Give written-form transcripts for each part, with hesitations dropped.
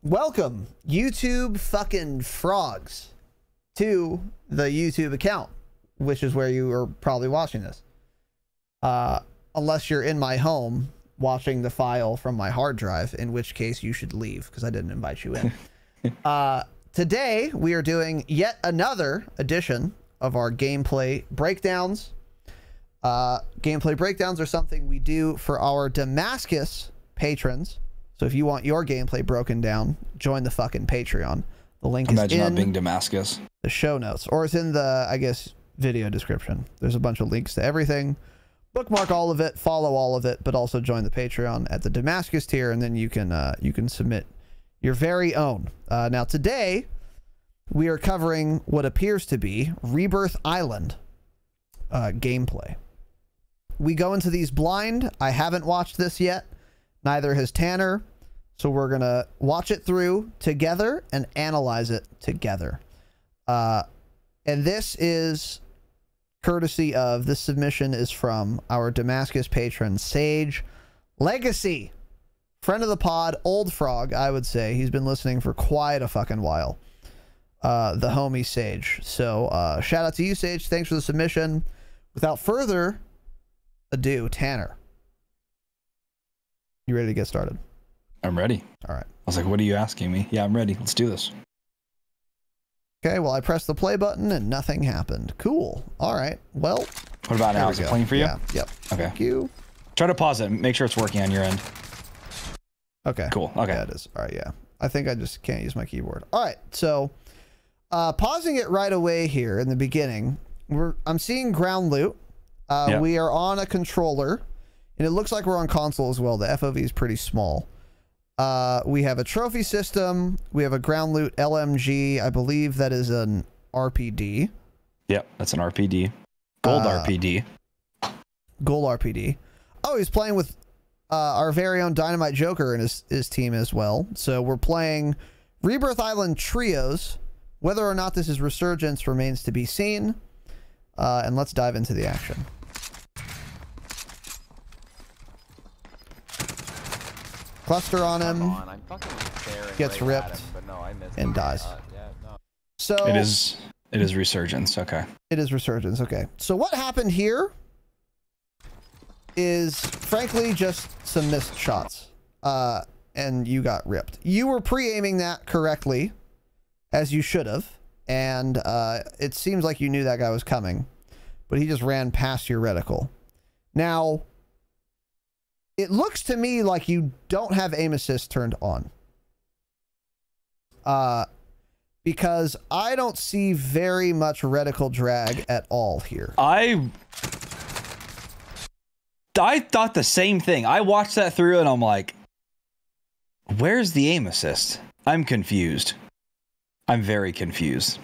welcome YouTube fucking frogs to the YouTube account, which is where you are probably watching this. Unless you're in my home watching the file from my hard drive, in which case you should leave because I didn't invite you in. Today we are doing yet another edition of our gameplay breakdowns. Gameplay breakdowns are something we do for our Damascus patrons. So if you want your gameplay broken down, join the fucking Patreon. The link is in not being Damascus. The show notes, or it's in the, I guess, video description. There's a bunch of links to everything. Bookmark all of it, follow all of it, but also join the Patreon at the Damascus tier, and then you can submit your very own. Now today we are covering what appears to be Rebirth Island gameplay. We go into these blind. I haven't watched this yet. Neither has Tanner. So we're going to watch it through together and analyze it together. And this is courtesy of, this submission is from our Damascus patron, Sage Legacy. Friend of the pod, old frog, I would say. He's been listening for quite a fucking while. The homie Sage. So shout out to you, Sage. Thanks for the submission. Without further ado, Tanner, you ready to get started? I'm ready. All right. I was like, what are you asking me? Yeah, I'm ready. Let's do this. Okay, well, I pressed the play button and nothing happened. Cool. All right. Well, what about now? Is it playing for you? Yeah. Yep. Okay. Thank you. Try to pause it. Make sure it's working on your end. Okay. Cool. Okay. Yeah, it is. All right. Yeah. I think I just can't use my keyboard. All right. So, pausing it right away here in the beginning, I'm seeing ground loot. Yep. We are on a controller, and it looks like we're on console as well. The FOV is pretty small. We have a trophy system. We have a ground loot LMG. I believe that is an RPD. Yep, that's an RPD. Gold RPD. Gold RPD. Oh, he's playing with our very own Dynamite Joker and his team as well. So we're playing Rebirth Island Trios. Whether or not this is Resurgence remains to be seen. And let's dive into the action. Cluster on him. I'm gets right ripped him, but no, I missed and dies. Yeah, no. So it is Resurgence. Okay. It is Resurgence. Okay. So what happened here is frankly just some missed shots. And you got ripped. You were pre-aiming that correctly, as you should have. And it seems like you knew that guy was coming, but he just ran past your reticle. Now, it looks to me like you don't have aim assist turned on. Because I don't see very much reticle drag at all here. I thought the same thing. I watched that through and I'm like, where's the aim assist? I'm confused. I'm very confused.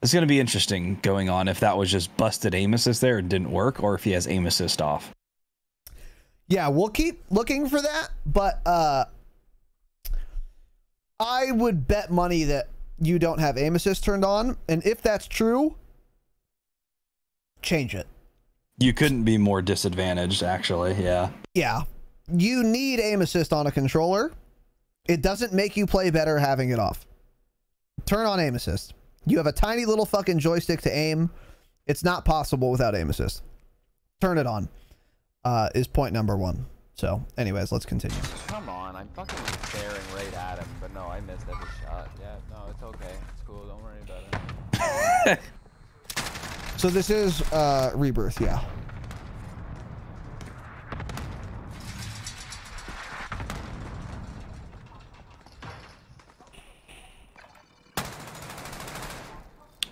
It's going to be interesting going on if that was just busted aim assist there and didn't work, or if he has aim assist off. Yeah, we'll keep looking for that, but I would bet money that you don't have aim assist turned on, and if that's true, change it. You couldn't be more disadvantaged, actually. Yeah. Yeah. You need aim assist on a controller. It doesn't make you play better having it off. Turn on aim assist. You have a tiny little fucking joystick to aim. It's not possible without aim assist. Turn it on. Is point number one. So, anyways, let's continue. Come on, I'm fucking staring right at him, but no, I missed every shot. Yeah, no, it's okay. It's cool. Don't worry about it. So this is Rebirth, yeah.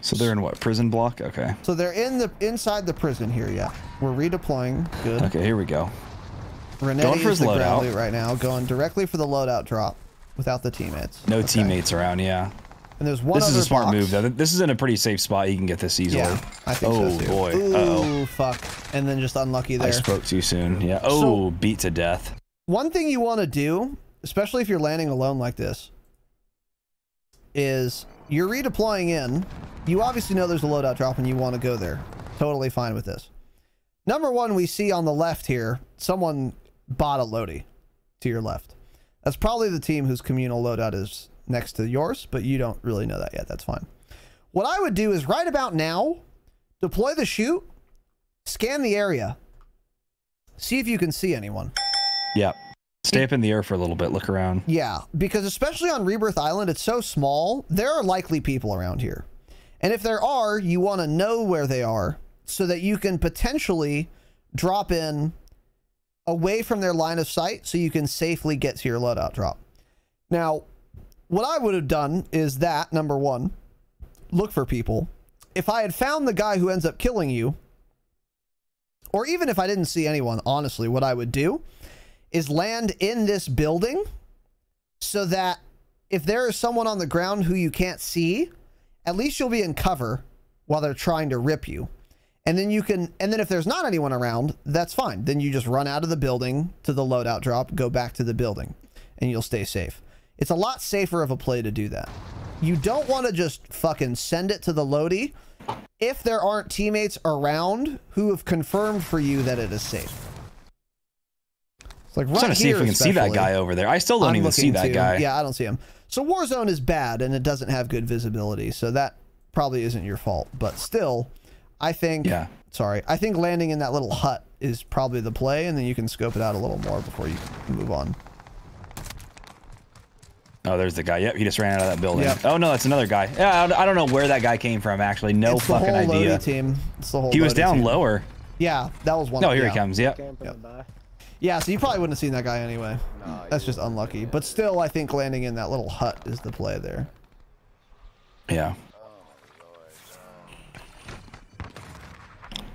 So they're in what, prison block? Okay. So they're inside the prison here, yeah. We're redeploying. Good. Okay, here we go. Renetti Going for is his the ground loadout loot right now, going directly for the loadout drop without the teammates. No teammates around, yeah. And there's one. This is other a smart box. move, though. This is in a pretty safe spot. You can get this easily. Yeah, I think so too. Boy. Ooh, Uh-oh. fuck. And then just unlucky there. I spoke too soon. Yeah. Oh, so, beat to death. One thing you want to do, especially if you're landing alone like this, is you're redeploying in. You obviously know there's a loadout drop and you want to go there. Totally fine with this. Number one, we see on the left here, someone bought a loadie to your left. That's probably the team whose communal loadout is next to yours, but you don't really know that yet. That's fine. What I would do is right about now, deploy the chute, scan the area, see if you can see anyone. Yeah. Stay up in the air for a little bit. Look around. Yeah, because especially on Rebirth Island, it's so small. There are likely people around here. And if there are, you want to know where they are so that you can potentially drop in away from their line of sight so you can safely get to your loadout drop. Now, what I would have done is that, number one, look for people. If I had found the guy who ends up killing you, or even if I didn't see anyone, honestly, what I would do is land in this building so that if there is someone on the ground who you can't see, at least you'll be in cover while they're trying to rip you. And then you can, and then if there's not anyone around, that's fine. Then you just run out of the building to the loadout drop, go back to the building, and you'll stay safe. It's a lot safer of a play to do that. You don't want to just fucking send it to the loadie if there aren't teammates around who have confirmed for you that it is safe. It's like right I'm trying to see if we can see that guy over there. I still don't even see that guy. Yeah, I don't see him. So Warzone is bad and it doesn't have good visibility, so that probably isn't your fault. But still, I think, sorry, I think landing in that little hut is probably the play, and then you can scope it out a little more before you move on. Oh, there's the guy. Yep, he just ran out of that building. Yep. Oh no, that's another guy. Yeah, I don't know where that guy came from. Actually, no fucking idea. It's the whole team. It's the whole. He was down team. Lower. Yeah, that was one. No, here he comes. Yep. Yeah, so you probably wouldn't have seen that guy anyway. No, that's just unlucky. But still, I think landing in that little hut is the play there. Yeah.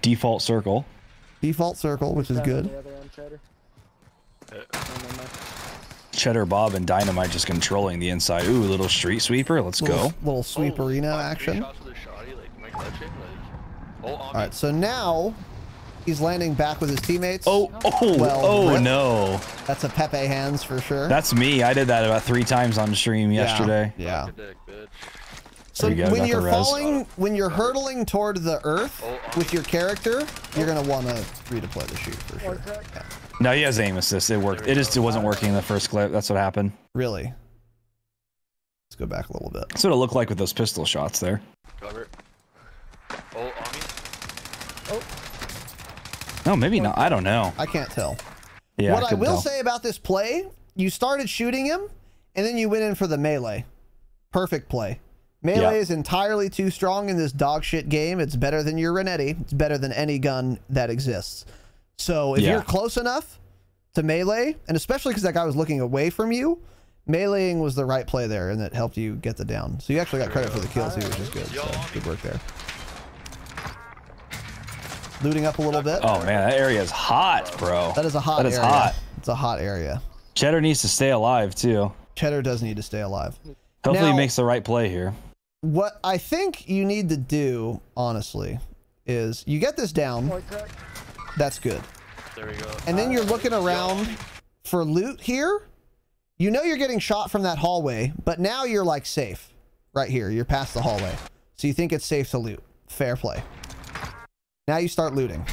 Default circle. Default circle, which is good. Cheddar Bob and Dynamite just controlling the inside. Ooh, little street sweeper. Let's go. Little sweep arena action. Alright, so now he's landing back with his teammates. Oh no. That's a Pepe hands for sure. That's me. I did that about 3 times on stream yesterday. Yeah. So when you're falling, when you're hurtling toward the earth with your character, you're going to want to redeploy the chute for sure. Yeah. No, he has aim assist. It worked. It wasn't working in the first clip. That's what happened. Really? Let's go back a little bit. That's what it looked like with those pistol shots there. Cover. Oh, on me. Oh. No, maybe not. I don't know. I can't tell. Yeah, what I will say about this play, you started shooting him, and then you went in for the melee. Perfect play. Melee is entirely too strong in this dog shit game. It's better than your Renetti. It's better than any gun that exists. So if you're close enough to melee, and especially because that guy was looking away from you, meleeing was the right play there, and it helped you get the down. So you actually got credit for the kills, which is good. So good work there. Looting up a little bit. Oh man, that area is hot, bro. That is a hot area. That is hot. It's a hot area. Cheddar needs to stay alive too. Cheddar does need to stay alive. Hopefully he makes the right play here. What I think you need to do, honestly, is you get this down. That's good. There we go. And then you're looking around for loot here. You know you're getting shot from that hallway, but now you're like safe. Right here. You're past the hallway. So you think it's safe to loot. Fair play. Now you start looting.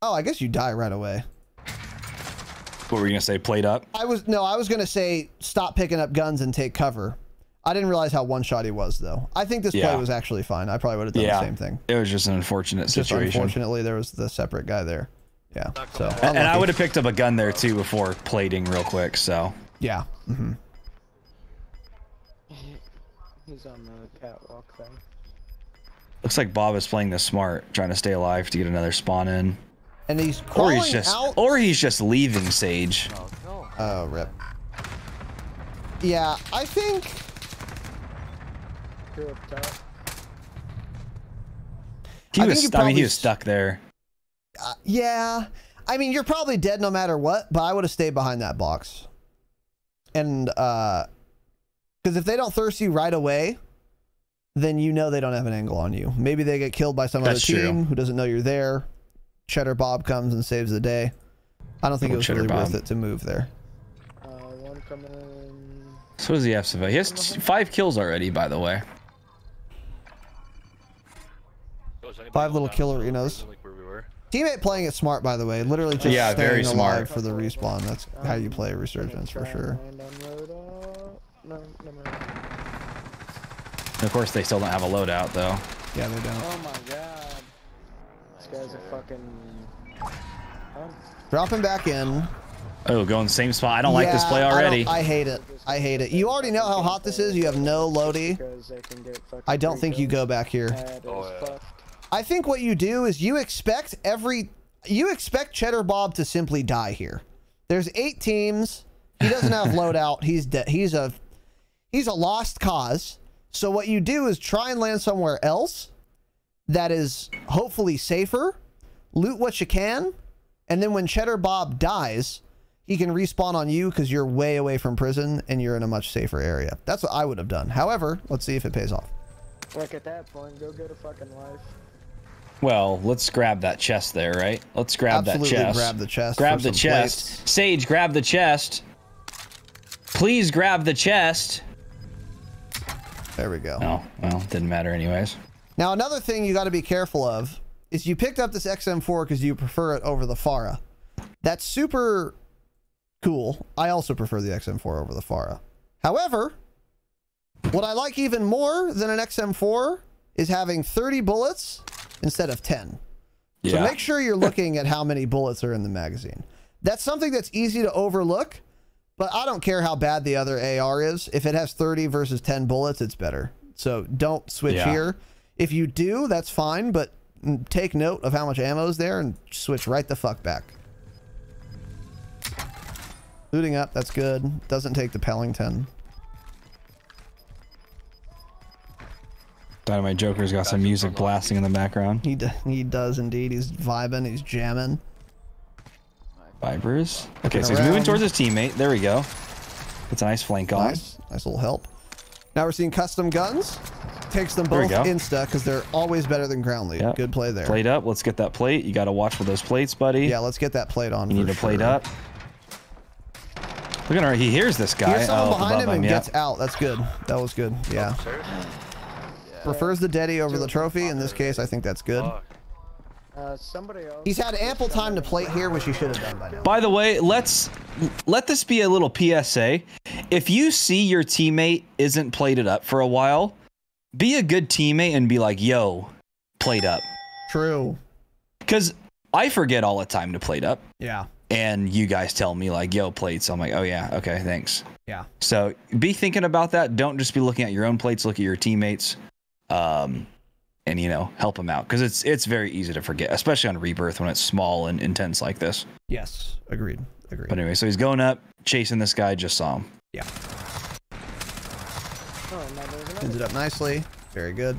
Oh, I guess you die right away. What were you gonna say? Played up? I was gonna say stop picking up guns and take cover. I didn't realize how one-shot he was, though. I think this play was actually fine. I probably would have done the same thing. It was just an unfortunate situation. Unfortunately, there was the separate guy there. Yeah. So and I would have picked up a gun there too before plating real quick. So yeah. Mm-hmm. He's on the catwalk thing. Looks like Bob is playing this smart, trying to stay alive to get another spawn in. And he's crawling or he's just leaving Sage. Oh, rip. Yeah, I think. He was stuck there. Yeah, I mean, you're probably dead no matter what, but I would have stayed behind that box. And because if they don't thirst you right away, then you know they don't have an angle on you. Maybe they get killed by some other team who doesn't know you're there. Cheddar Bob comes and saves the day. I don't think it was really worth it to move there. One coming in. So does he have? He has 5 kills already, by the way. 5 little kill arenas. Teammate playing it smart, by the way. Literally just Yeah, staying very alive smart. for the respawn. That's how you play Resurgence for sure. No, never mind. Of course, they still don't have a loadout though. Yeah, they don't. Oh my god. This guy's a fucking... Dropping back in. Oh, going same spot. I don't like this play already. I hate it. I hate it. You already know how hot this is. You have no loadie. I don't think you go back here. I think what you do is you expect Cheddar Bob to simply die here. There's 8 teams. He doesn't have loadout. He's dead. He's a lost cause. So what you do is try and land somewhere else that is hopefully safer. Loot what you can, and then when Cheddar Bob dies, he can respawn on you because you're way away from prison and you're in a much safer area. That's what I would have done. However, let's see if it pays off. Like at that point, go get a fucking life. Well, let's grab that chest there, right? Let's grab that chest. Grab the chest. Grab the chest. Plates. Sage, grab the chest. Please grab the chest. There we go. Oh, well, didn't matter anyways. Now, another thing you got to be careful of is you picked up this XM4 because you prefer it over the Farah. That's super cool. I also prefer the XM4 over the Farah. However, what I like even more than an XM4 is having 30 bullets instead of 10. So make sure you're looking at how many bullets are in the magazine. That's something that's easy to overlook, but I don't care how bad the other AR is. If it has 30 versus 10 bullets, it's better. So don't switch here. If you do, that's fine, but take note of how much ammo is there and switch right the fuck back. Looting up, that's good. Doesn't take the Pellington. Dynamite Joker's got some music blasting in the background. He does indeed. He's vibing. He's jamming. Vibers. Okay, so he's moving towards his teammate. There we go. It's a nice flank on. Nice little help. Now we're seeing custom guns. Takes them both insta because they're always better than ground lead. Good play there. Plate up. Let's get that plate. You got to watch for those plates, buddy. Yeah, let's get that plate on. You need to plate up. Look at her. He hears this guy. He hears someone behind him and gets out. That's good. That was good. Yeah. Prefers the Deddy over the trophy. In this case, I think that's good. Somebody else. He's had ample time to plate here, which he should have done by now. By the way, let this be a little PSA. If you see your teammate isn't plated up for a while, be a good teammate and be like, yo, plate up. True. Because I forget all the time to plate up. Yeah. And you guys tell me like, yo, plates. I'm like, oh yeah, okay, thanks. Yeah. So be thinking about that. Don't just be looking at your own plates. Look at your teammates. And you know, help them out because it's very easy to forget, especially on Rebirth when it's small and intense like this. Yes, agreed. But anyway, so he's going up, chasing this guy. Just saw him. Yeah. Ended up nicely. Very good.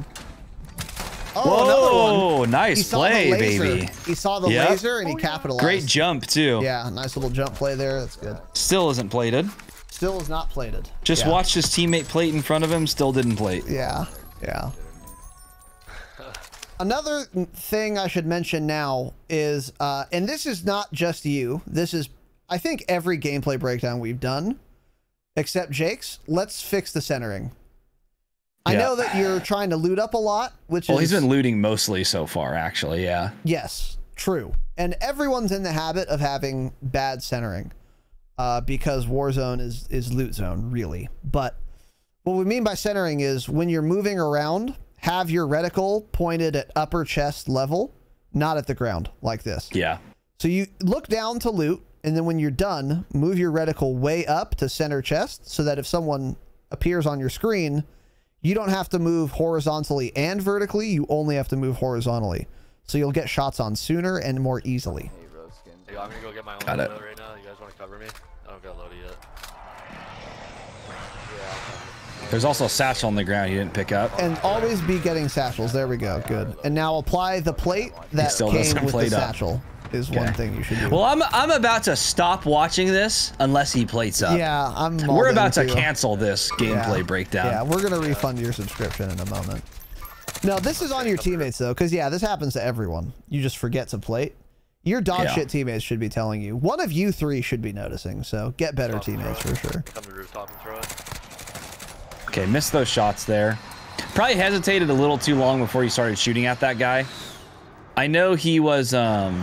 Oh, another one. Nice play, baby. He saw the laser and he capitalized. Great jump too. Yeah, nice little jump play there. That's good. Still isn't plated. Still is not plated. Just watched his teammate plate in front of him. Still didn't plate. Yeah. Yeah. Another thing I should mention now is, and this is not just you, this is, I think, every gameplay breakdown we've done, except Jake's, let's fix the centering. I know that you're trying to loot up a lot, which he's been looting mostly so far, actually, yeah. Yes, true. And everyone's in the habit of having bad centering, because Warzone is loot zone, really. But what we mean by centering is when you're moving around, have your reticle pointed at upper chest level, not at the ground like this. Yeah. So you look down to loot, and then when you're done, move your reticle way up to center chest so that if someone appears on your screen, you don't have to move horizontally and vertically. You only have to move horizontally. So you'll get shots on sooner and more easily. Hey, I'm gonna go get my own loadout right now. You guys want to cover me? I don't got loaded yet. There's also a satchel on the ground you didn't pick up. And always be getting satchels. There we go. Good. And now apply the plate that came with the satchel is one thing you should do. Well, I'm about to stop watching this unless he plates up. Yeah, we're about to cancel this gameplay breakdown. Yeah, we're going to refund your subscription in a moment. No, this is on your teammates, though, because, yeah, this happens to everyone. You just forget to plate. Your dog shit teammates should be telling you. One of you three should be noticing, so get better teammates for sure. Come to the rooftop and throw it. Okay, missed those shots there. Probably hesitated a little too long before he started shooting at that guy. I know he was oh,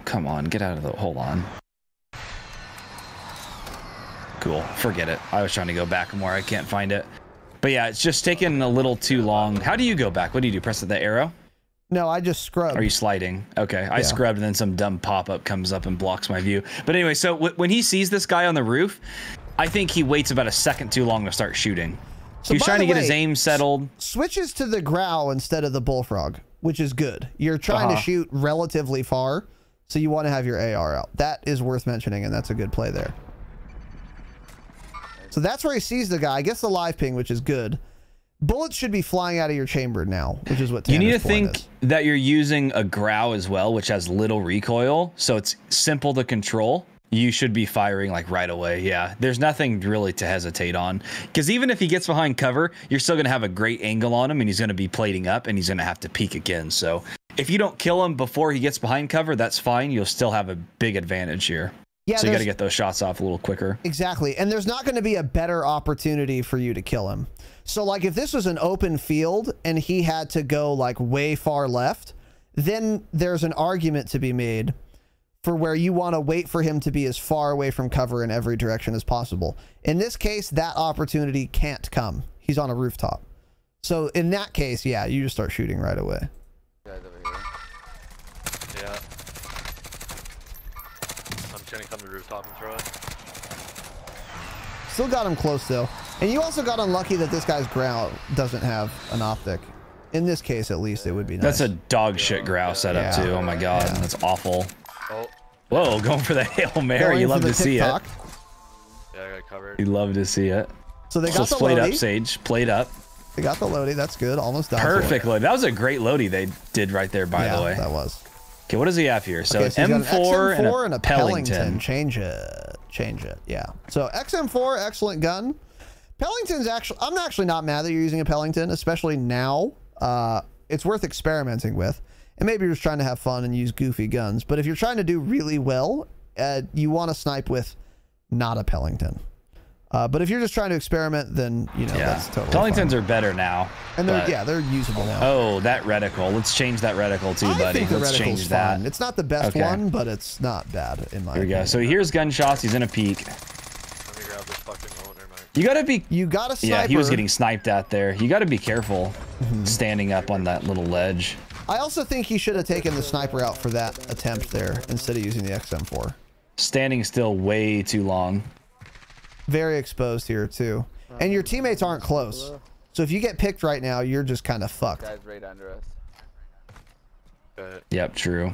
come on, get out of the, hold on. Cool, forget it. I was trying to go back more, I can't find it. But yeah, it's just taking a little too long. How do you go back? What do you do? Press the arrow? No, I just scrubbed. Are you sliding? Okay, I scrubbed and then some dumb pop-up comes up and blocks my view. But anyway, so when he sees this guy on the roof, I think he waits about a second too long to start shooting. So he's trying to get his aim settled. Switches to the growl instead of the bullfrog, which is good. You're trying to shoot relatively far, so you want to have your AR out. That is worth mentioning, and that's a good play there. So that's where he sees the guy. Gets the live ping, which is good. Bullets should be flying out of your chamber now, which is what Tanner's you need to point think that you're using a growl as well, which has little recoil, so it's simple to control. You should be firing like right away. Yeah, there's nothing really to hesitate on, because even if he gets behind cover, you're still going to have a great angle on him, and he's going to be plating up, and he's going to have to peek again. So if you don't kill him before he gets behind cover, that's fine. You'll still have a big advantage here. Yeah, so you got to get those shots off a little quicker. Exactly. And there's not going to be a better opportunity for you to kill him. So like if this was an open field and he had to go like way far left, then there's an argument to be made for where you want to wait for him to be as far away from cover in every direction as possible. In this case, that opportunity can't come. He's on a rooftop. So in that case, yeah, you just start shooting right away. Guys over here. Yeah. I'm just gonna come to the rooftop and throw it. Still got him close though. And you also got unlucky that this guy's growl doesn't have an optic. In this case, at least, it would be nice. That's a dog shit growl setup too. Oh my god, that's awful. Oh. Whoa, going for the Hail Mary. You love to see it. Yeah, I got covered. You love to see it. So they got the played loadie. Up, Sage. Played up. They got the loadie. That's good. Almost done. Perfect loadie. That was a great loadie they did right there, by the way. That was. Okay, what does he have here? So, so M4 and a Pellington. Change it. Change it. Yeah. So XM4, excellent gun. Pellington's actually, I'm actually not mad that you're using a Pellington, especially now. It's worth experimenting with. And maybe you're just trying to have fun and use goofy guns. But if you're trying to do really well, you want to snipe with not a Pellington. But if you're just trying to experiment, then, you know, that's totally Pellingtons fine. are better now. And they're, they're usable now. Oh, that reticle. Let's change that reticle too, buddy. Let's change that. Fine. It's not the best one, but it's not bad in my opinion. Here we go. So here's gunshots. He's in a peak. Let me grab this fucking owner, man. You got a sniper. Yeah, he was getting sniped at there. You got to be careful standing up on that little ledge. I also think he should have taken the sniper out for that attempt there instead of using the XM4. Standing still way too long. Very exposed here too. And your teammates aren't close. So if you get picked right now, you're just kind of fucked. Guys right under us. Yep, true.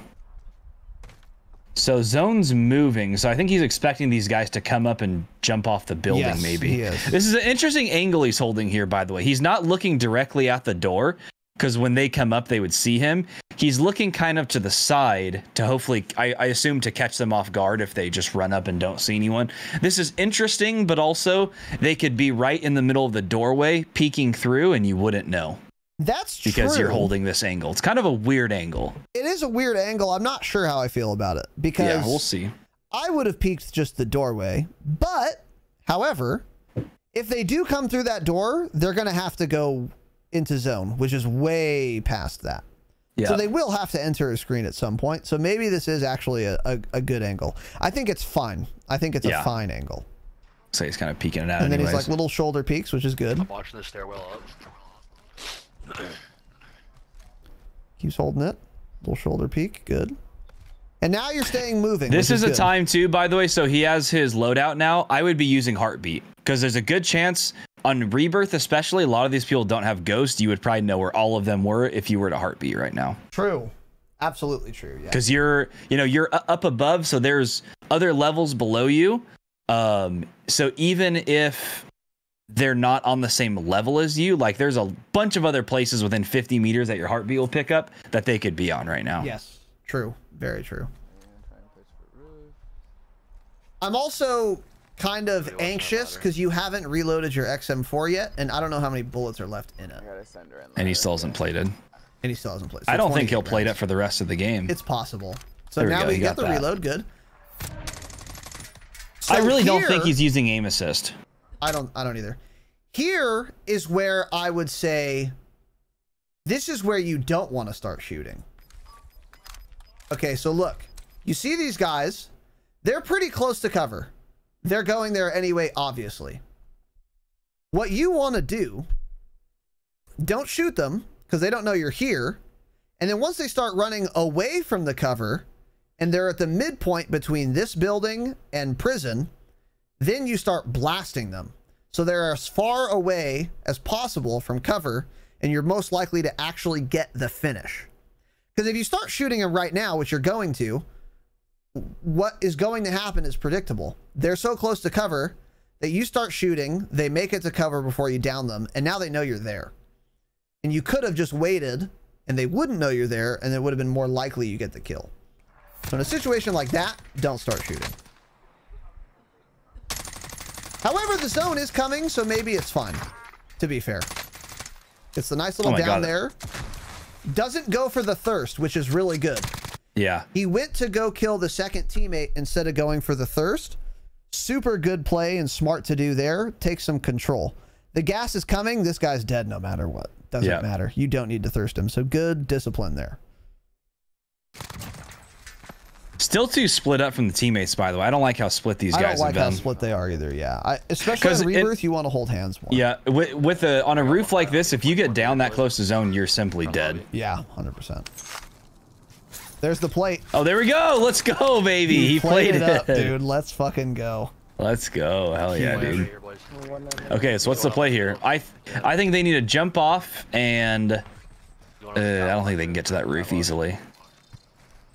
So zone's moving. So I think he's expecting these guys to come up and jump off the building, maybe. He is. This is an interesting angle he's holding here, by the way. He's not looking directly at the door, because when they come up, they would see him. He's looking kind of to the side to hopefully, I assume, to catch them off guard if they just run up and don't see anyone. This is interesting, but also they could be right in the middle of the doorway, peeking through, and you wouldn't know. That's true. Because you're holding this angle. It's kind of a weird angle. It is a weird angle. I'm not sure how I feel about it. Because yeah, we'll see. I would have peeked just the doorway. But, however, if they do come through that door, they're going to have to go into zone, which is way past that. Yeah. So they will have to enter a screen at some point. So maybe this is actually a good angle. I think it's fine. I think it's a fine angle. So he's kind of peeking it out. And then he's like little shoulder peaks, which is good. I'm watching the stairwell up. Keeps holding it. Little shoulder peak. Good. And now you're staying moving. This is a time too, by the way. So he has his loadout now. I would be using heartbeat because there's a good chance on Rebirth, especially, a lot of these people don't have Ghost. You would probably know where all of them were if you were to heartbeat right now. True. Absolutely true. Yeah. Because you're up above, so there's other levels below you. So even if they're not on the same level as you, like there's a bunch of other places within 50 meters that your heartbeat will pick up that they could be on right now. Yes. True. Very true. I'm also kind of anxious because you haven't reloaded your XM4 yet, and I don't know how many bullets are left in it. And he still hasn't plated. And he still hasn't played. So I don't think he'll plate it for the rest of the game. It's possible. So now we get the reload. Good. So I really don't think he's using aim assist. I don't either. Here is where I would say This is where you don't want to start shooting. Okay, so look. You see these guys? They're pretty close to cover. They're going there anyway, obviously. What you want to do, don't shoot them because they don't know you're here. And then once they start running away from the cover and they're at the midpoint between this building and prison, then you start blasting them. So they're as far away as possible from cover and you're most likely to actually get the finish. Because if you start shooting them right now, which you're going to, what is going to happen is predictable. They're so close to cover that you start shooting, they make it to cover before you down them, and now they know you're there. And you could have just waited, and they wouldn't know you're there, and it would have been more likely you get the kill. So in a situation like that, don't start shooting. However, the zone is coming, so maybe it's fine, to be fair. It's the nice little down there. Doesn't go for the thirst, which is really good. Yeah. He went to go kill the second teammate instead of going for the thirst. Super good play and smart to do there. Take some control. The gas is coming. This guy's dead no matter what. Doesn't matter. You don't need to thirst him. So good discipline there. Still too split up from the teammates, by the way. I don't like how split these guys have been. I don't like how split they are either, yeah. Especially in Rebirth, you want to hold hands more. Yeah, on a roof like this, if you get down that close to zone, you're simply dead. Yeah, 100%. There's the plate. Oh, there we go. Let's go, baby. He played it up, dude. Let's fucking go. Let's go. Hell yeah, dude. Okay, so what's the play here? I think they need to jump off, and I don't think they can get to that roof easily.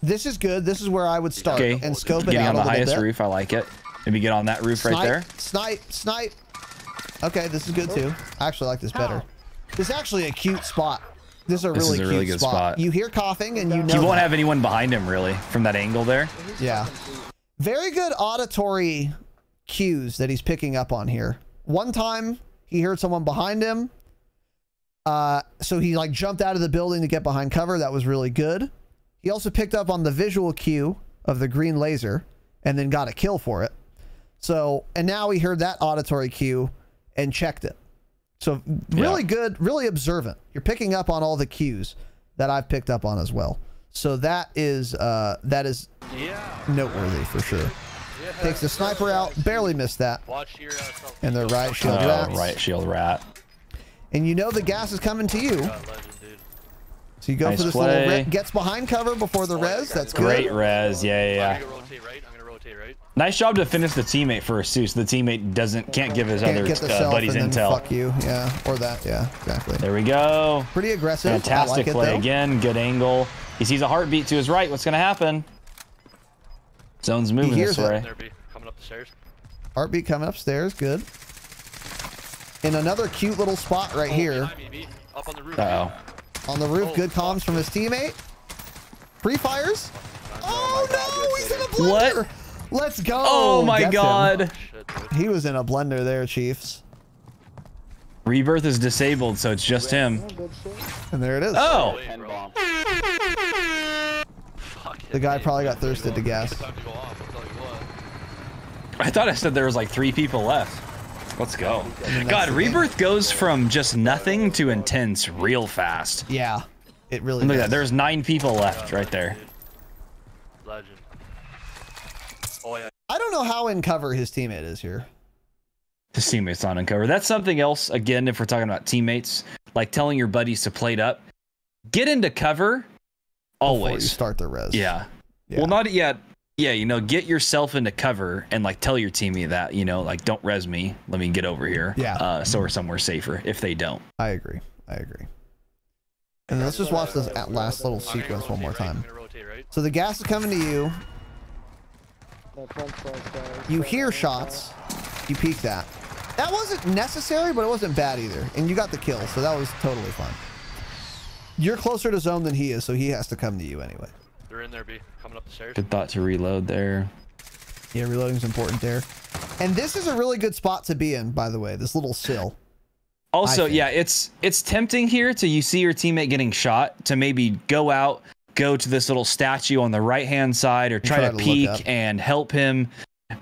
This is good. This is where I would start and scope it out. Getting on the highest roof, I like it. Maybe get on that roof right there. Snipe. Okay, this is good too. I actually like this better. This is actually a cute spot. This is a really good spot. You hear coughing and you know he won't have anyone behind him really from that angle there. Yeah. Very good auditory cues that he's picking up on here. One time he heard someone behind him. So he like jumped out of the building to get behind cover. That was really good. He also picked up on the visual cue of the green laser and then got a kill for it. So, and now he heard that auditory cue and checked it. So really good, really observant. You're picking up on all the cues that I've picked up on as well. So that is noteworthy for sure. Takes the sniper out, barely missed that. And the right shield rat. Right shield rat. And you know the gas is coming to you. So you go for this little gets behind cover before the res. That's good. Great res. Yeah. I'm gonna rotate right. Nice job to finish the teammate first too, so the teammate can't give his other buddies intel. Fuck you. Yeah. Or that. Yeah. Exactly. There we go. Pretty aggressive. Fantastic play again. Good angle. He sees a heartbeat to his right. What's gonna happen? Zone's moving this way. Coming up the stairs. Heartbeat coming upstairs. Good. In another cute little spot right here. Up on the roof. On the roof, good comms from his teammate. Pre-fires. Oh no, he's in a blender. What? Let's go. Oh my god. He was in a blender there, Chiefs. Rebirth is disabled, so it's just him. And there it is. Oh. The guy probably got thirsted to gas. I thought I said there was like 3 people left. Let's go. God, Rebirth goes from just nothing to intense real fast. Yeah, it really Look does. at that. There's 9 people left right there. Legend. Oh, yeah. I don't know how in cover his teammate is here. His teammate's not in cover. That's something else, again, if we're talking about teammates, like telling your buddies to plate up. Get into cover always. Before you start the res. Yeah. Well, not yet. Yeah, you know, get yourself into cover and like tell your teammate that, you know, like don't res me. Let me get over here. Yeah. So we're somewhere safer if they don't. I agree. And let's just watch this last little sequence one more time. So the gas is coming to you. You hear shots. You peek that. That wasn't necessary, but it wasn't bad either. And you got the kill, so that was totally fine. You're closer to zone than he is, so he has to come to you anyway. They're in there, B. Coming up the stairs. Good thought to reload there. Yeah, reloading is important there. And this is a really good spot to be in, by the way, this little sill. Also, yeah, it's tempting here to you see your teammate getting shot to maybe go to this little statue on the right-hand side or try to peek and help him.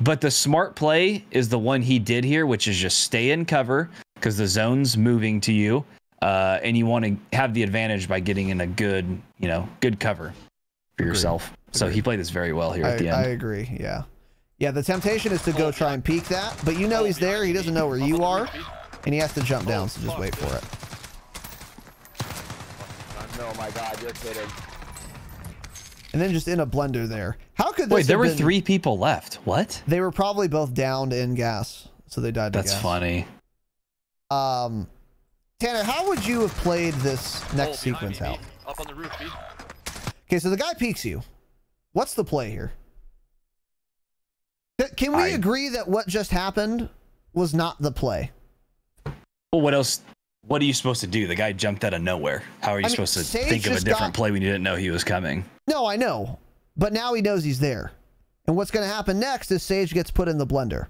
But the smart play is the one he did here, which is just stay in cover because the zone's moving to you. and you want to have the advantage by getting in a good, good cover for yourself. So he played this very well here at the end. I agree. Yeah. Yeah. The temptation is to go try and peek that, but he's there. He doesn't know where you are, and he has to jump down. So just wait for it. Oh my God, you're kidding. And then just in a blender there. How could this Wait, there were 3 people left. What? They were probably both downed in gas, so they died to gas. That's funny. Tanner, how would you have played this next sequence out? Up on the roof, B. Okay, so the guy peeks you. What's the play here? Can we agree that what just happened was not the play? Well, what else? What are you supposed to do? The guy jumped out of nowhere. How are you supposed to think of a different play when you didn't know he was coming? No, I know. But now he knows he's there. And what's going to happen next is Sage gets put in the blender.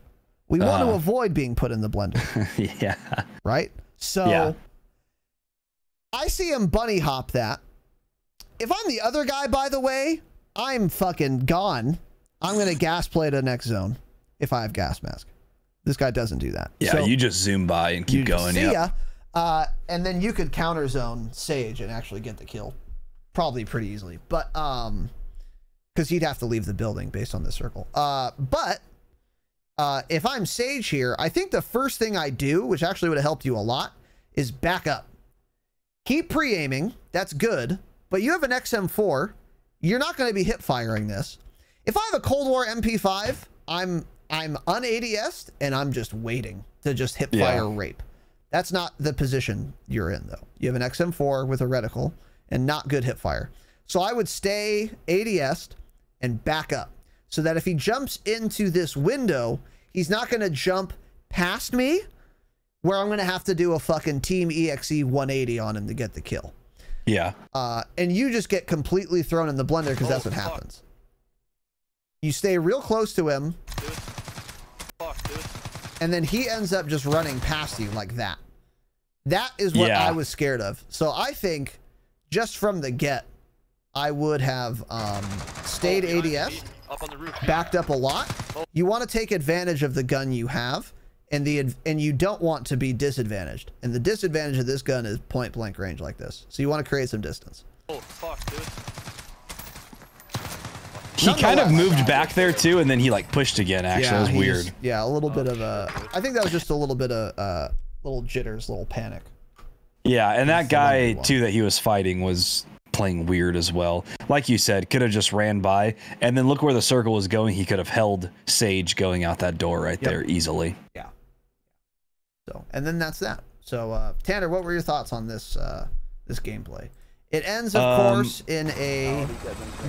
We want to avoid being put in the blender. Yeah. Right? So I see him bunny hop that. If I'm the other guy, by the way, I'm fucking gone. I'm going to gas play to the next zone if I have gas mask. This guy doesn't do that. Yeah, so you just zoom by and keep going. See ya. And then you could counter zone Sage and actually get the kill. Probably pretty easily. But, because he'd have to leave the building based on this circle. But if I'm Sage here, I think the first thing I do, which actually would have helped you a lot, is back up. Keep pre-aiming. That's good. But you have an XM4. You're not going to be hip firing this. If I have a Cold War MP5, I'm un-ADS'd and I'm just waiting to just hip fire rape. That's not the position you're in, though. You have an XM4 with a reticle and not good hip fire. So I would stay ADS'd and back up so that if he jumps into this window, he's not going to jump past me where I'm going to have to do a fucking Team EXE 180 on him to get the kill. Yeah. And you just get completely thrown in the blender because that's what happens. You stay real close to him. And then he ends up just running past you like that. That is what I was scared of. So I think just from the get, I would have stayed ADS, backed up a lot. You want to take advantage of the gun you have, and you don't want to be disadvantaged. And the disadvantage of this gun is point blank range like this. So you want to create some distance. Oh fuck, dude. He kind of moved back there too, and then he like pushed again. Actually, it was weird. Yeah, a little bit of a. I think that was just a little bit of little jitters, little panic. Yeah, and that guy too that he was fighting was playing weird as well. Like you said, could have just ran by, and then look where the circle was going. He could have held Sage going out that door right there easily. Yeah. So, and then that's that. So, Tanner, what were your thoughts on this this gameplay? It ends, of course, in a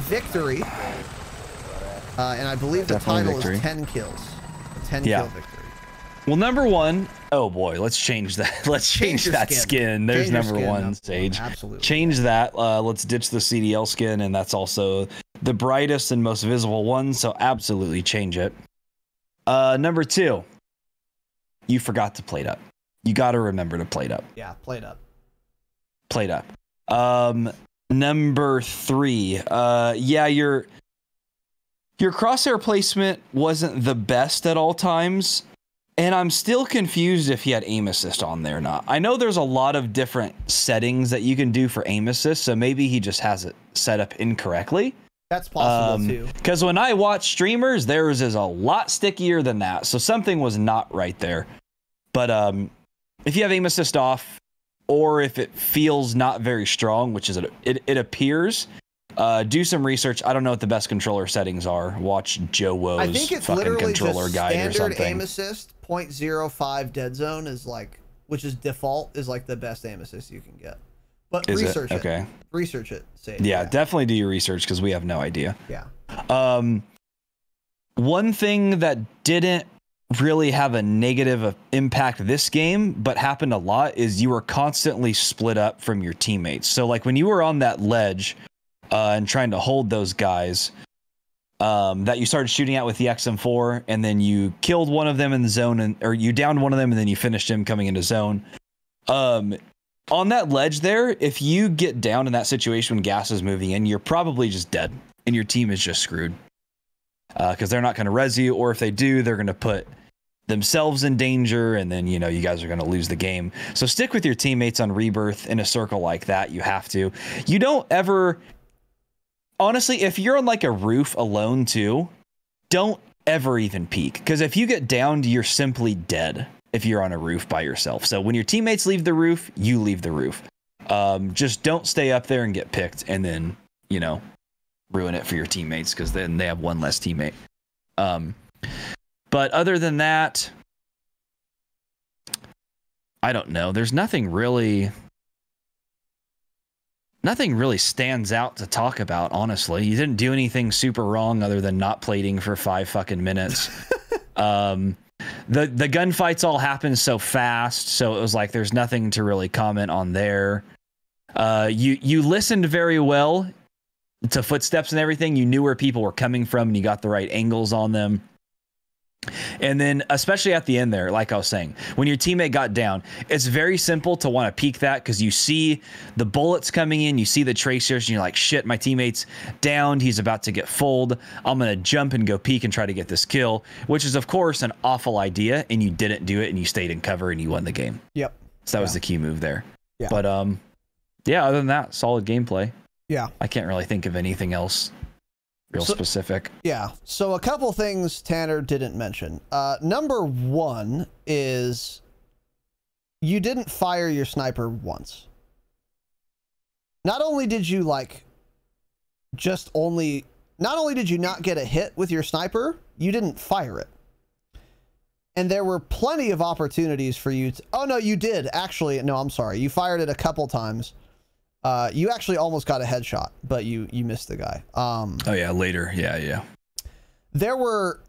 victory, and I believe the title is 10 kills. A 10 kill victory. Well, number one, oh boy, let's change that. Let's change that skin. There's number one, Sage. Absolutely. Change that. Let's ditch the CDL skin, and that's also the brightest and most visible one, so absolutely change it. Number two, you forgot to plate up. You got to remember to plate up. Yeah, plate up. Plate up. Number three, yeah, your crosshair placement wasn't the best at all times, and I'm still confused if he had aim assist on there or not. I know there's a lot of different settings that you can do for aim assist, so maybe he just has it set up incorrectly. That's possible too. Because when I watch streamers, theirs is a lot stickier than that, so something was not right there. But if you have aim assist off, or if it feels not very strong, which is it appears, do some research. I don't know what the best controller settings are. Watch Joe Woe's I think it's fucking literally controller just guide or standard something. aim assist 0.05 dead zone is like, which is default, is like the best aim assist you can get. But Is research it. Okay. Research it. Yeah, definitely do your research because we have no idea. Yeah. One thing that didn't really have a negative impact this game, but happened a lot, is you were constantly split up from your teammates. So like when you were on that ledge and trying to hold those guys that you started shooting at with the XM4, and then you killed one of them in the zone, or you downed one of them and then you finished him coming into zone. On that ledge there, if you get down in that situation when gas is moving in, you're probably just dead and your team is just screwed because they're not going to res you, or if they do, they're going to put themselves in danger, and then, you know, you guys are going to lose the game. So stick with your teammates on Rebirth in a circle like that. You have to. You don't ever... Honestly, if you're on like a roof alone too, don't ever even peek. Because if you get downed, you're simply dead if you're on a roof by yourself. So when your teammates leave the roof, you leave the roof. Just don't stay up there and get picked and then, you know, ruin it for your teammates, because then they have one less teammate. But other than that, I don't know. There's nothing really stands out to talk about, honestly. You didn't do anything super wrong other than not plating for 5 fucking minutes. The gunfights all happened so fast, so it was like there's nothing to really comment on there. You listened very well to footsteps and everything. You knew where people were coming from and you got the right angles on them. And then, especially at the end there, like I was saying, when your teammate got down, it's very simple to want to peek that, because you see the bullets coming in, you see the tracers, and you're like, shit, my teammate's downed, he's about to get fulled. I'm going to jump and go peek and try to get this kill, which is, of course, an awful idea, and you didn't do it, and you stayed in cover, and you won the game. Yep. So that was the key move there. Yeah. But, yeah, other than that, solid gameplay. Yeah. I can't really think of anything else real specific. Yeah. So a couple things Tanner didn't mention. Number one is you didn't fire your sniper once. Not only did you not only did you not get a hit with your sniper, you didn't fire it. And there were plenty of opportunities for you to... Oh, no, you did. Actually, no, I'm sorry. You fired it a couple times. You actually almost got a headshot, but you missed the guy. Oh yeah, later. Yeah. There were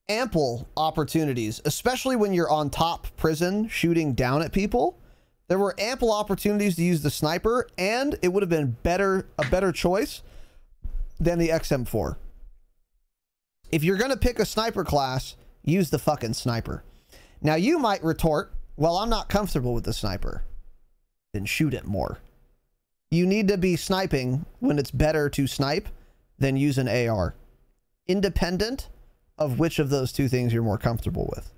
ample opportunities, especially when you're on top prison shooting down at people. There were ample opportunities to use the sniper, and it would have been a better choice than the XM4. If you're going to pick a sniper class, use the fucking sniper. Now you might retort, well, I'm not comfortable with the sniper. Then shoot it more. You need to be sniping when it's better to snipe than use an AR, independent of which of those two things you're more comfortable with.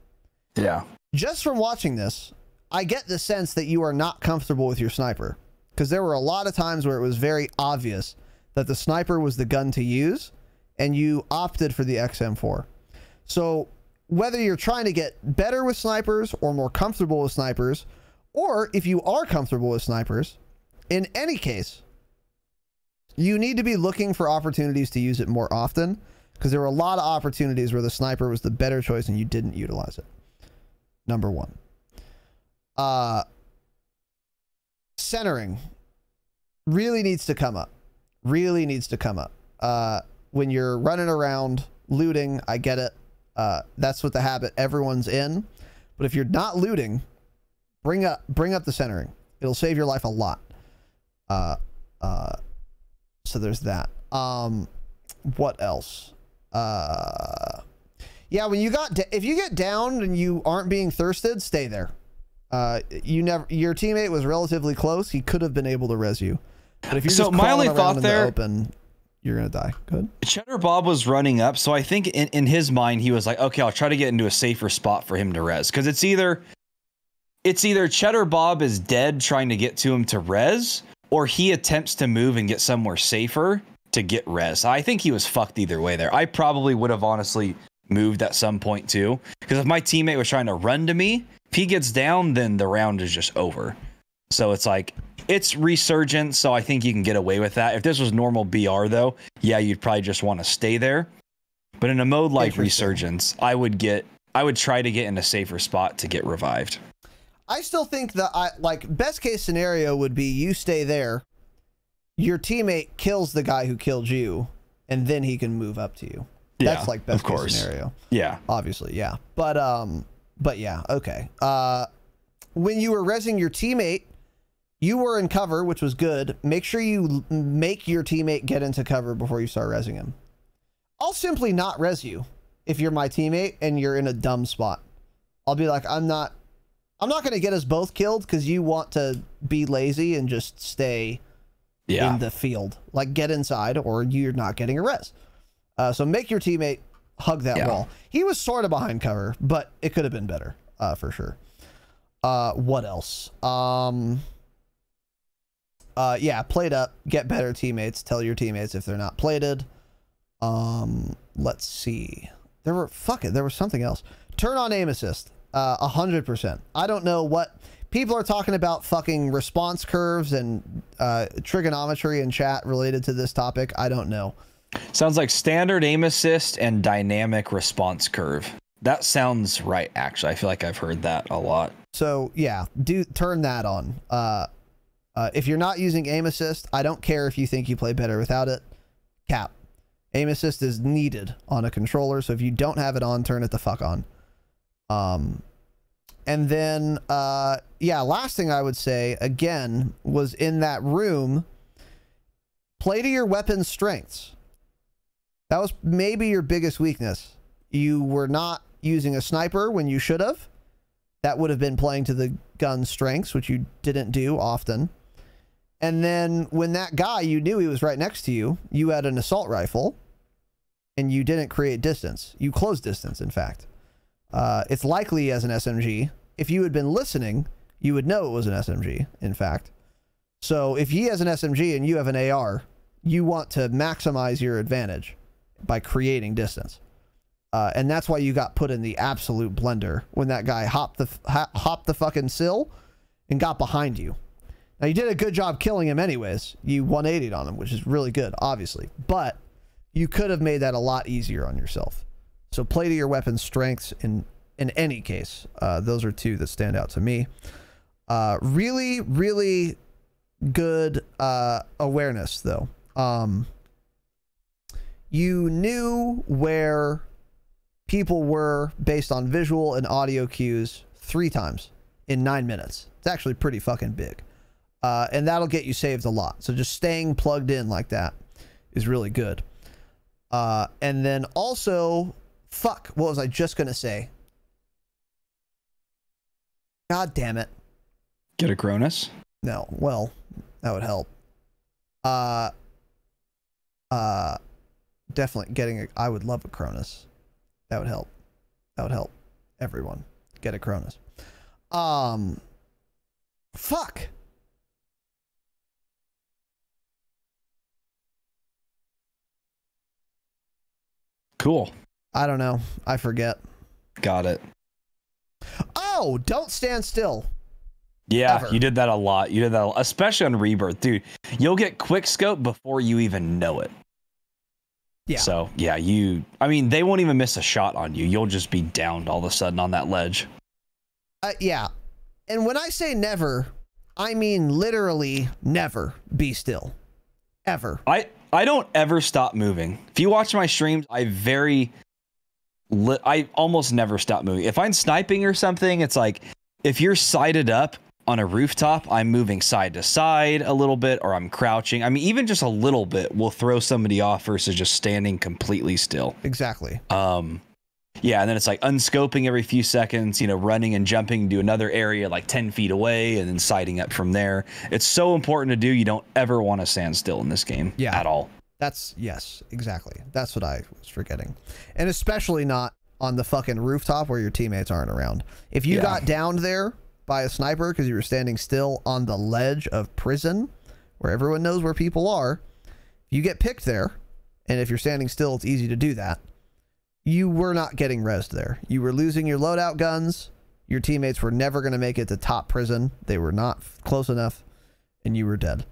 Yeah. Just from watching this, I get the sense that you are not comfortable with your sniper, because there were a lot of times where it was very obvious that the sniper was the gun to use, and you opted for the XM4. So whether you're trying to get better with snipers or more comfortable with snipers, or if you are comfortable with snipers, in any case, you need to be looking for opportunities to use it more often, because there were a lot of opportunities where the sniper was the better choice and you didn't utilize it. Number one. Centering really needs to come up. Really needs to come up. When you're running around looting, I get it. That's what the habit everyone's in. But if you're not looting, bring up the centering. It'll save your life a lot. So there's that. What else? Yeah, when you if you get downed and you aren't being thirsted, stay there. Your teammate was relatively close. He could have been able to res you. But if you're just my only crawling around thought in there, the open, you're gonna die. Good. Cheddar Bob was running up, so I think in his mind he was like, okay, I'll try to get into a safer spot for him to res, because it's either Cheddar Bob is dead trying to get to him to res, or he attempts to move and get somewhere safer to get res. I think he was fucked either way there. I probably would have honestly moved at some point too, because if my teammate was trying to run to me, if he gets down, then the round is just over. So it's like, it's resurgence, so I think you can get away with that. If this was normal BR though, yeah, you'd probably just want to stay there. But in a mode like resurgence, I would try to get in a safer spot to get revived. I still think that best case scenario would be you stay there, your teammate kills the guy who killed you, and then he can move up to you. Yeah, that's like best case scenario. Yeah. Obviously, yeah. But yeah, okay. When you were resing your teammate, you were in cover, which was good. Make sure you make your teammate get into cover before you start resing him. I'll simply not res you if you're my teammate and you're in a dumb spot. I'll be like, I'm not going to get us both killed because you want to be lazy and just stay in the field. Like, get inside or you're not getting a res. So make your teammate hug that wall. He was sort of behind cover, but it could have been better, for sure. What else? Yeah, plate up, get better teammates, tell your teammates if they're not plated. Let's see. There was something else. Turn on aim assist, 100%. I don't know what people are talking about, fucking response curves and trigonometry in chat related to this topic. I don't know. Sounds like standard aim assist and dynamic response curve. That sounds right, actually. I feel like I've heard that a lot. So yeah, turn that on. If you're not using aim assist, I don't care if you think you play better without it. Cap. Aim assist is needed on a controller, so if you don't have it on, turn it the fuck on. And then, yeah, last thing I would say, again, was in that room, play to your weapon's strengths. That was maybe your biggest weakness. You were not using a sniper when you should have. That would have been playing to the gun's strengths, which you didn't do often. And then when that guy, you knew he was right next to you, you had an assault rifle, and you didn't create distance. You closed distance, in fact. It's likely as an SMG. If you had been listening, you would know it was an SMG, in fact. So if he has an SMG and you have an AR, you want to maximize your advantage by creating distance. And that's why you got put in the absolute blender when that guy hopped the fucking sill and got behind you. Now, you did a good job killing him anyways. You 180'd on him, which is really good, obviously. But you could have made that a lot easier on yourself. So play to your weapon's strengths in any case. Those are two that stand out to me. Really, really good awareness, though. You knew where people were based on visual and audio cues 3 times in 9 minutes. It's actually pretty fucking big. And that'll get you saved a lot. So just staying plugged in like that is really good. And then also, fuck, what was I just going to say? God damn it. Get a Cronus? No, well, that would help. Definitely getting a, I would love a Cronus. That would help. That would help everyone get a Cronus. Fuck. Cool. I don't know. I forget. Got it. Oh, don't stand still. Yeah, Ever. you did that a lot. You did that, especially on Rebirth, dude. You'll get quick scope before you even know it. Yeah. So, yeah, I mean, they won't even miss a shot on you. You'll just be downed all of a sudden on that ledge. Yeah. And when I say never, I mean literally never be still. Ever. I don't ever stop moving. If you watch my streams, I almost never stop moving. If I'm sniping or something, it's like, if you're sighted up on a rooftop, I'm moving side to side a little bit, or I'm crouching. I mean, even just a little bit will throw somebody off versus just standing completely still. Exactly. Yeah, and then it's like unscoping every few seconds, running and jumping to another area like 10 feet away and then sighting up from there. It's so important to do. You don't ever want to stand still in this game at all. Yes, exactly. That's what I was forgetting. And especially not on the fucking rooftop where your teammates aren't around. If you got downed there by a sniper because you were standing still on the ledge of prison where everyone knows where people are, you get picked there, and if you're standing still, it's easy to do that. You were not getting rezzed there. You were losing your loadout guns. Your teammates were never going to make it to top prison. They were not close enough, and you were dead.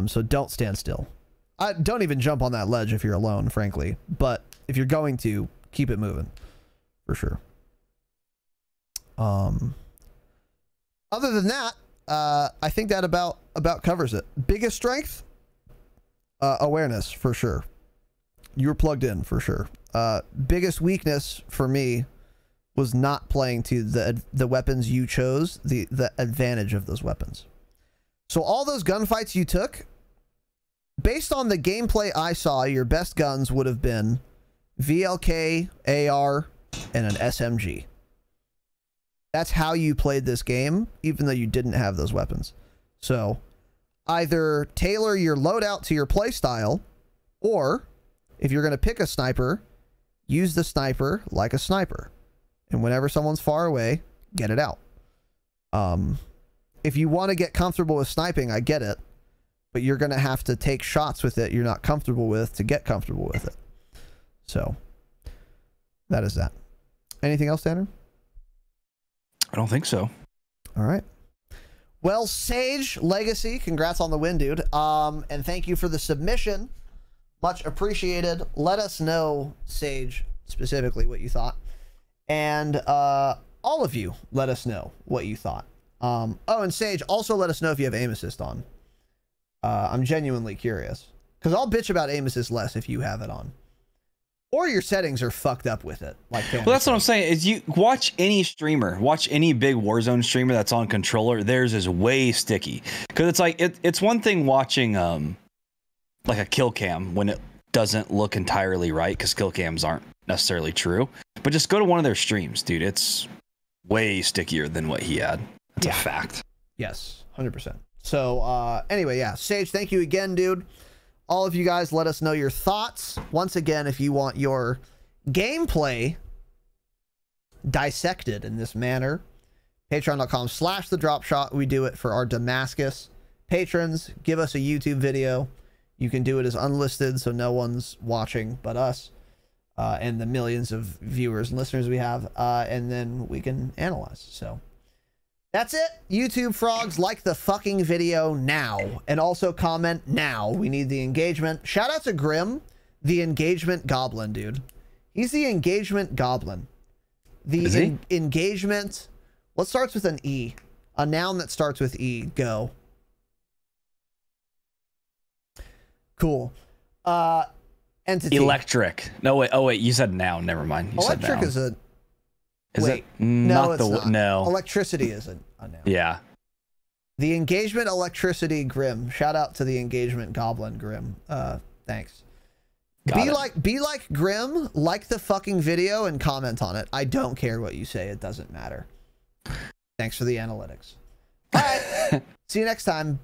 So don't stand still. Don't even jump on that ledge if you're alone, frankly. But if you're going to, keep it moving. For sure. Other than that, I think that about covers it. Biggest strength? Awareness, for sure. You were plugged in, for sure. Biggest weakness for me was not playing to the weapons you chose, the advantage of those weapons. So all those gunfights you took, based on the gameplay I saw, your best guns would have been VLK, AR, and an SMG. That's how you played this game, even though you didn't have those weapons. So either tailor your loadout to your playstyle, or if you're going to pick a sniper, use the sniper like a sniper. And whenever someone's far away, get it out. If you want to get comfortable with sniping, I get it. But you're going to have to take shots with it you're not comfortable with to get comfortable with it. So, that is that. Anything else, Tanner? I don't think so. All right. Well, Sage Legacy, congrats on the win, dude. And thank you for the submission. Much appreciated. Let us know, Sage, specifically what you thought. And all of you, let us know what you thought. Oh, and Sage, also let us know if you have aim assist on. I'm genuinely curious. Because I'll bitch about aim assist less if you have it on. Or your settings are fucked up with it. Like well, that's what I'm saying. Is you watch any streamer, watch any big Warzone streamer that's on controller. Theirs is way sticky. Because it's like it's one thing watching like a kill cam when it doesn't look entirely right because kill cams aren't necessarily true. But just go to one of their streams, dude. It's way stickier than what he had. That's a fact. Yes, 100%. So anyway, yeah, Sage, thank you again, dude. All of you guys, let us know your thoughts. Once again, if you want your gameplay dissected in this manner, patreon.com/thedropshot. We do it for our Damascus patrons. Give us a YouTube video. You can do it as unlisted, so no one's watching but us and the millions of viewers and listeners we have, and then we can analyze. So that's it. YouTube frogs, like the fucking video now. And also comment now. We need the engagement. Shout out to Grim, the engagement goblin, dude. He's the engagement goblin. The engagement. What starts with an E? A noun that starts with E. Go. Cool. Entity. Electric. No, wait. Oh, wait. You said noun. Never mind. You said Electric noun. is a... Is Wait, it? Not the not. No. Electricity isn't a noun. Yeah. The engagement electricity Grim. Shout out to the engagement goblin Grim. Thanks. Be like Grim, like the fucking video and comment on it. I don't care what you say. It doesn't matter. Thanks for the analytics. All right. See you next time.